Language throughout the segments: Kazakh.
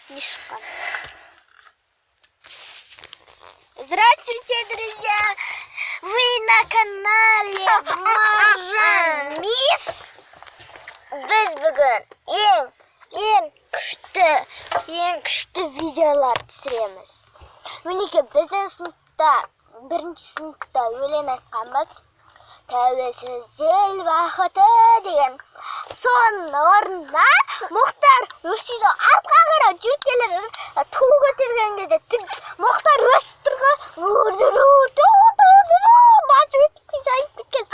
Мишка. Здравствуйте, друзья! Вы на канале Маржан Мисс. Biz bugün eng күшті видеолар түсіреміз. Мінеке біздің сыныпта, бірінші сыныпта өлең айтқанбыз. Тәуелсіз ел бақыты деген. Соның орнына Мұхтар өсиді артқа қарап жүріп келеді. Ту көтерген кезде Мұхтар өсіп тұрған. Басы өтіп қисайып кеткен.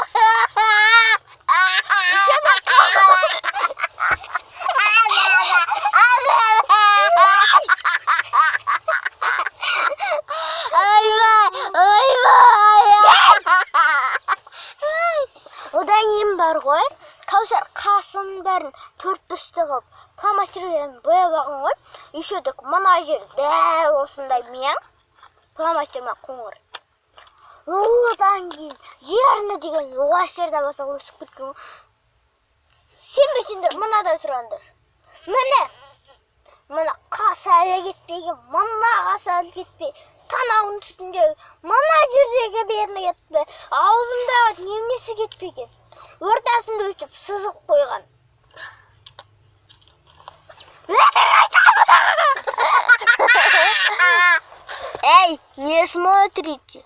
Одан кейін бар ғой, Кәусар қасын бәрін төрт-бұрышты қылып, фломастермен бояп алған ғой. Еще де мына жер дәл осындай мен фломастермен қоңыр. Одан кейін жерні деген оғаш жерде болса өсіп кеткен. Сенбесеңдер, мынадан сұраңдар. Мына қасы әлі кетпеген, мына қасы әлі кетпей, танауының үстіндегі, мына жердегі берні кетпей, аузындағы немнесі кетпеген. Ортасында өсіп сызық қойған. Эй, не смотрите.